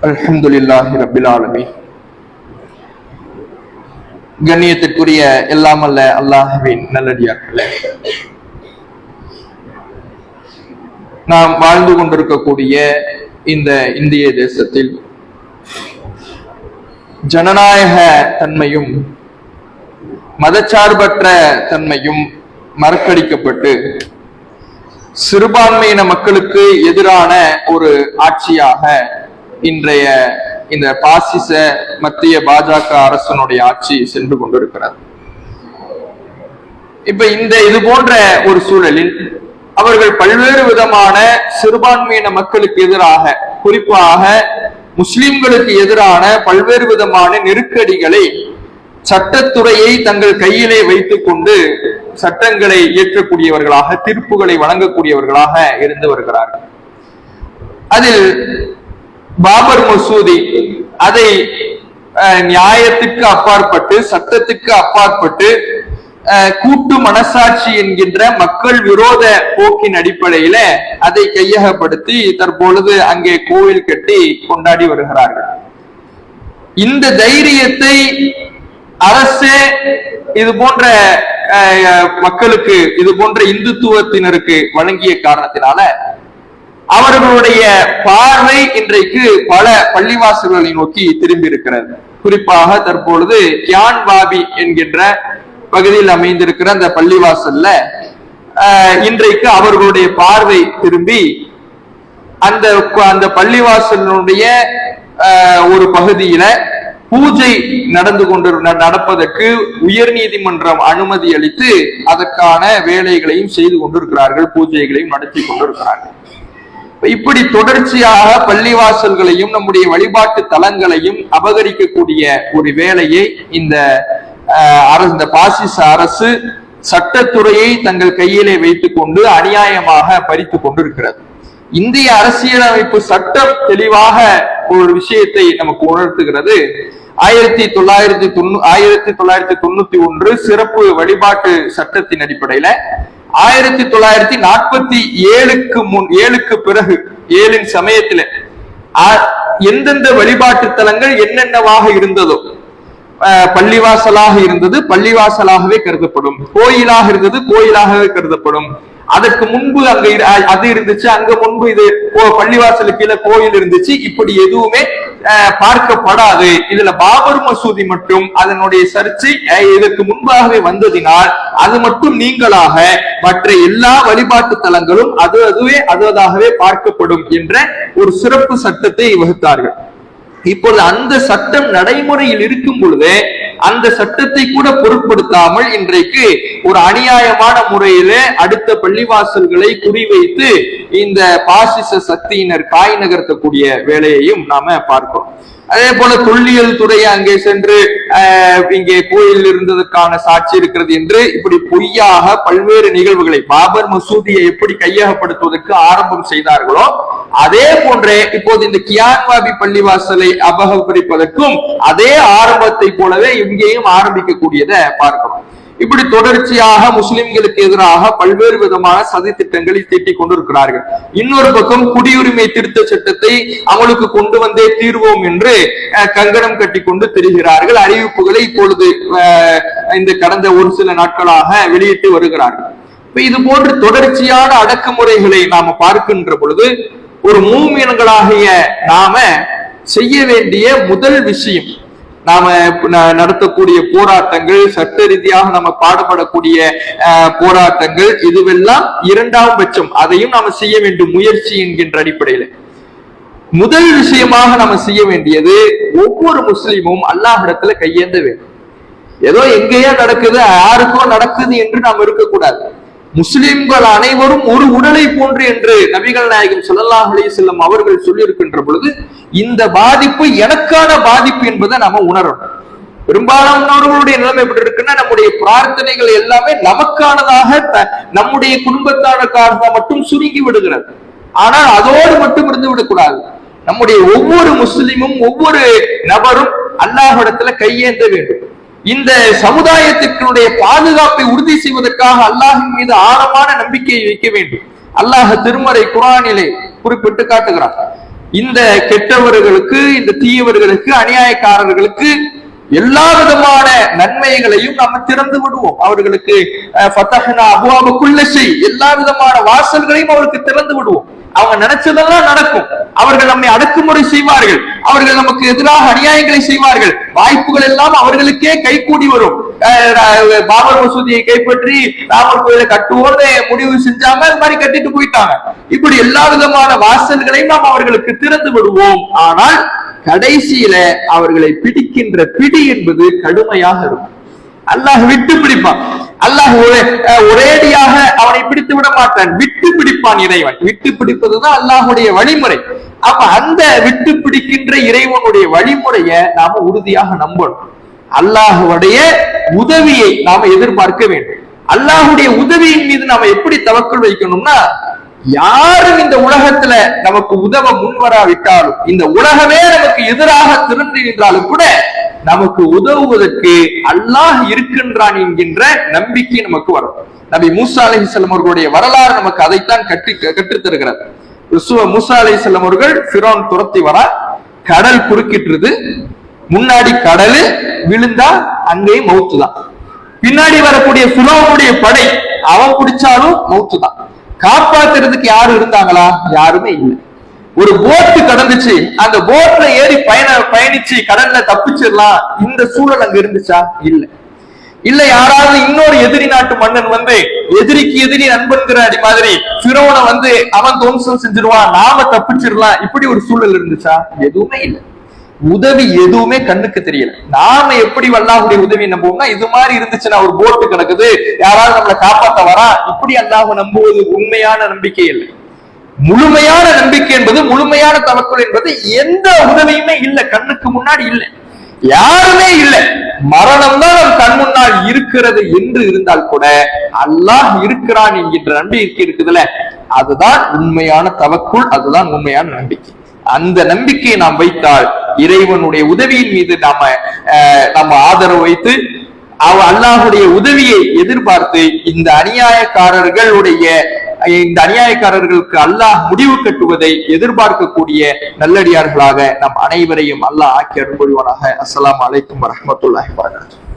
அல்ஹம்துலில்லாஹி ரப்பில் ஆலமீன். கண்ணியத்திற்குரிய எல்லாம் அல்ல அல்லாஹ்வின் நல்லடியார்களே, நாம் வாழ்ந்து கொண்டிருக்கக்கூடிய இந்த இந்திய தேசத்தில் ஜனநாயக தன்மையும் மதச்சார்பற்ற தன்மையும் மறக்கடிக்கப்பட்டு சிறுபான்மையின மக்களுக்கு எதிரான ஒரு ஆட்சியாக இன்றைய இந்த பாசிச மத்திய பாஜக அரசனுடைய ஆட்சி சென்று கொண்டிருக்கிறது. இப்ப இது போன்ற ஒரு சூழலில் அவர்கள் பல்வேறு விதமான சிறுபான்மையின மக்களுக்கு எதிராக, குறிப்பாக முஸ்லிம்களுக்கு எதிரான பல்வேறு விதமான நெருக்கடிகளை சட்டத்துறையை தங்கள் கையிலே வைத்துக் கொண்டு சட்டங்களை இயற்றக்கூடியவர்களாக, தீர்ப்புகளை வழங்கக்கூடியவர்களாக இருந்து வருகிறார்கள். அதில் பாபர் மசூதி அதை நியாயத்துக்கு அப்பாற்பட்டு, சட்டத்துக்கு அப்பாற்பட்டு கூட்டு மனசாட்சி என்கின்ற மக்கள் விரோத போக்கின் அடிப்படையில அதை கையகப்படுத்தி தற்பொழுது அங்கே கோவில் கட்டி கொண்டாடி வருகிறார்கள். இந்த தைரியத்தை அரசே இது போன்ற மக்களுக்கு, இது போன்ற இந்துத்துவத்தினருக்கு வழங்கிய காரணத்தினால அவர்களுடைய பார்வை இன்றைக்கு பல பள்ளிவாசல்களை நோக்கி திரும்பி இருக்கிறது. குறிப்பாக தற்பொழுது கியான் பாபி என்கின்ற பகுதியில் அமைந்திருக்கிற அந்த பள்ளிவாசல்ல இன்றைக்கு அவர்களுடைய பார்வை திரும்பி அந்த பள்ளிவாசலுடைய ஒரு பகுதியில பூஜை நடப்பதற்கு உயர் நீதிமன்றம் அனுமதி அளித்து அதற்கான வேலைகளையும் செய்து கொண்டிருக்கிறார்கள், பூஜைகளையும் நடத்தி கொண்டிருக்கிறார்கள். இப்படி தொடர்ச்சியாக பள்ளிவாசல்களையும் நம்முடைய வழிபாட்டு தலங்களையும் அபகரிக்கக்கூடிய ஒரு வேலையை இந்த பாசிச அரசு சட்டத்துறையை தங்கள் கையிலே வைத்துக் கொண்டு அநியாயமாக பறித்து கொண்டிருக்கிறது. இந்திய அரசியலமைப்பு சட்டம் தெளிவாக ஒரு விஷயத்தை நமக்கு உணர்த்துகிறது. 1991 சிறப்பு வழிபாட்டு சட்டத்தின் அடிப்படையில 1947க்கு பிறகு 7 சமயத்துல எந்தெந்த வழிபாட்டு தலங்கள் என்னென்னவாக இருந்ததோ, பள்ளிவாசலாக இருந்தது பள்ளிவாசலாகவே கருதப்படும், கோயிலாக இருந்தது கோயிலாகவே கருதப்படும். அதற்கு முன்பு அங்க அது இருந்துச்சு, அங்க முன்பு இது பள்ளிவாசலுக்கு கீழே கோயில் இருந்துச்சு, இப்படி எதுவுமே பார்க்கப்படாது. இதுல பாபர் மசூதி மட்டும் அதனுடைய சர்ச்சை இதற்கு முன்பாகவே வந்ததினால் அது மட்டும் நீங்களாக மற்ற எல்லா வழிபாட்டு தலங்களும் அதுவாகவே பார்க்கப்படும் என்ற ஒரு சிறப்பு சட்டத்தை வகுத்தார்கள். இப்பொழுது அந்த சட்டம் நடைமுறையில் இருக்கும் பொழுது அந்த சட்டத்தை கூட பொருட்படுத்தாமல் இன்றைக்கு ஒரு அநியாயமான முறையில அடுத்த பள்ளிவாசல்களை குறிவைத்து இந்த பாசிச சக்தியினர் காய் நகர்த்தக்கூடிய வேலையையும் நாம பார்க்கிறோம். அதே போல தொல்லியல் துறை அங்கே சென்று இங்கே கோயில் இருந்ததற்கான சாட்சி இருக்கிறது என்று இப்படி பொய்யாக பல்வேறு நிகழ்வுகளை பாபர் மசூதியை எப்படி கையகப்படுத்துவதற்கு ஆரம்பம் செய்தார்களோ அதே போன்றே இப்போது இந்த கியான் பாபி பள்ளிவாசலை அபகரிப்பதற்கும் அதே ஆரம்பத்தை போலவே இங்கேயும் ஆரம்பிக்கக்கூடியதை பார்க்கிறோம். இப்படி தொடர்ச்சியாக முஸ்லிம்களுக்கு எதிராக பல்வேறு விதமான சதி திட்டங்களை தீட்டிக் கொண்டிருக்கிறார்கள். இன்னொரு பக்கம் குடியுரிமை திருத்த சட்டத்தை அமலுக்கு கொண்டு வந்தே தீர்வோம் என்று கங்கணம் கட்டி கொண்டு திரிகிறார்கள். அறிவிப்புகளை இப்பொழுது இந்த கடந்த ஒரு சில நாட்களாக வெளியிட்டு வருகிறார்கள். இது போன்ற தொடர்ச்சியான அடக்குமுறைகளை நாம பார்க்கின்ற பொழுது ஒரு மூமின்களாகிய நாம செய்ய வேண்டிய முதல் விஷயம், நாம நடத்தக்கூடிய போராட்டங்கள், சட்ட ரீதியாக நம்ம பாடுபடக்கூடிய போராட்டங்கள், இதுவெல்லாம் 2ஆம் பட்சம், அதையும் நாம செய்ய வேண்டும் முயற்சி என்கின்ற அடிப்படையில முதல் விஷயமாக நாம செய்ய வேண்டியது ஒவ்வொரு முஸ்லீமும் அல்லாஹ்விடத்துல கையேந்த வேண்டும். ஏதோ எங்கேயோ நடக்குது, யாருக்கோ நடக்குது என்று நாம் இருக்கக்கூடாது. முஸ்லிம்கள் அனைவரும் ஒரு உடலை போன்று என்று நபிகள் நாயகம் ஸல்லல்லாஹு அலைஹி வஸல்லம் அவர்கள் சொல்லி இருக்கின்ற பொழுது இந்த பாதிப்பு எனக்கான பாதிப்பு என்பதை நாம உணரணும். பெரும்பாலானவர்களுடைய நிலைமை எப்படி இருக்குன்னா, நம்முடைய பிரார்த்தனைகள் எல்லாமே நமக்கானதாக, நம்முடைய குடும்பத்தானக்காக மட்டும் சுருங்கி விடுகிறது. ஆனால் அதோடு மட்டும் இருந்து விடக்கூடாது. நம்முடைய ஒவ்வொரு முஸ்லிமும் ஒவ்வொரு நபரும் அல்லாஹ்விடத்துல கையேந்த வேண்டும். இந்த சமுதாயத்தினுடைய பாதுகாப்பை உறுதி செய்வதற்காக அல்லாஹின் மீது ஆழமான நம்பிக்கையை வைக்க வேண்டும். அல்லாஹ் திருமறை குர்ஆனிலே குறிப்பிட்டு காட்டுகிறார். இந்த கெட்டவர்களுக்கு, இந்த தீயவர்களுக்கு, அநியாயக்காரர்களுக்கு எல்லா விதமான நன்மைகளையும் நம்ம திறந்து விடுவோம். அவர்களுக்கு எல்லா விதமான வாசல்களையும் அவருக்கு திறந்து விடுவோம். அவங்க நினைச்சதெல்லாம் நடக்கும். அவர்கள் நம்மை அடக்குமுறை செய்வார்கள், அவர்கள் நமக்கு எதிராக அநியாயங்களை செய்வார்கள், வாய்ப்புகள் எல்லாம் அவர்களுக்கே கைகூடி வரும். பாபர் மசூதியை கைப்பற்றி ராமர் கோயிலை கட்டுவோன்னு முடிவு செஞ்சாங்க, அது மாதிரி கட்டிட்டு போயிட்டாங்க. இப்படி எல்லா விதமான வாசல்களையும் நாம் அவர்களுக்கு திறந்து விடுவோம். ஆனால் கடைசியில அவர்களை பிடிக்கின்ற பிடி என்பது கடுமையாக இருக்கும். அல்லாஹ் விட்டு பிடிப்பான். அல்லாஹ் ஒரேடியாக அவனை பிடித்து விட மாட்டான், விட்டு பிடிப்பான் இறைவன். விட்டு பிடிப்பதுதான் அல்லாஹுடைய வழிமுறை. அப்ப அந்த விட்டு பிடிக்கின்ற இறைவனுடைய வழிமுறையை நாம உறுதியாக நம்பணும். அல்லாஹுடைய உதவியை நாம எதிர்பார்க்க வேண்டும். அல்லாஹுடைய உதவியின் மீது நாம எப்படி தவக்கல் வைக்கணும்னா, யாரும் இந்த உலகத்துல நமக்கு உதவ முன்வராவிட்டாலும், இந்த உலகமே நமக்கு எதிராக திரண்டு நின்றாலும் கூட நமக்கு உதவுவதற்கு அல்லாஹ் இருக்கின்றான் என்கின்ற நம்பிக்கை நமக்கு வரும். நபி மூசா அலைஹிஸ்ஸலாம் அவர்களுடைய வரலாறு நமக்கு அதைத்தான் கற்றுத் தருகிறது. மூசா அலைஹிஸ்ஸலாம் அவர்கள் ஃபிரௌன் துரத்தி வர, கடல் குறுக்கிட்டுருது, முன்னாடி கடலு, விழுந்தா அங்கேயும் மௌத்து தான். பின்னாடி வரக்கூடிய ஃபிரௌனுடைய படை, அவன் பிடிச்சாலும் மௌத்து தான். காப்பாத்துறதுக்கு யாரும் இருந்தாங்களா? யாருமே இல்லை. ஒரு போட்டு கடந்துச்சு, அந்த போட்ல ஏறி பயணிச்சு கடல்ல தப்பிச்சிடலாம், இந்த சூழல் அங்க இருந்துச்சா? இல்ல. இல்ல யாராவது இன்னொரு எதிரி நாட்டு மன்னன் வந்து எதிரிக்கு எதிரி நண்பன்கிற அடி மாதிரி ஃபிரௌனை வந்து அவன் துவம்சம் செஞ்சிருவான், நாம தப்பிச்சிடலாம், இப்படி ஒரு சூழல் இருந்துச்சா? எதுவுமே இல்லை. உதவி எதுவுமே கண்ணுக்கு தெரியல. நாம எப்படி அல்லாஹ்வுடைய உதவி நம்புவோம்னா, இது மாதிரி இருந்துச்சுன்னா, ஒரு போட்டு கிடக்குது, யாராவது நம்மளை காப்பாத்த வரா, இப்படி அல்லாஹ் நம்புவது உண்மையான நம்பிக்கை இல்லை. முழுமையான நம்பிக்கை என்பது, முழுமையான தவக்குல் என்பது எந்த உதவியுமே இல்லை, கண்ணுக்கு முன்னாடி இல்லை, யாருமே இல்லை, மரணம் தான் நம் கண் முன்னால் இருக்கிறது என்று இருந்தால் கூட அல்லாஹ் இருக்கிறான் என்கின்ற நம்பிக்கை இருக்குதுல்ல, அதுதான் உண்மையான தவக்குல், அதுதான் உண்மையான நம்பிக்கை. அந்த நம்பிக்கையை நாம் வைத்தால் இறைவனுடைய உதவியின் மீது நம்ம ஆதரவு வைத்து அல்லாஹுடைய உதவியை எதிர்பார்த்து இந்த அநியாயக்காரர்களுக்கு அல்லாஹ் முடிவு கட்டுவதை எதிர்பார்க்கக்கூடிய நல்லடியார்களாக நம் அனைவரையும் அல்லாஹ் ஆக்கி அருள் புரிவானாக. அஸ்ஸலாமு அலைக்கும் வரஹ்மத்துல்லாஹி வபரகாத்துஹு.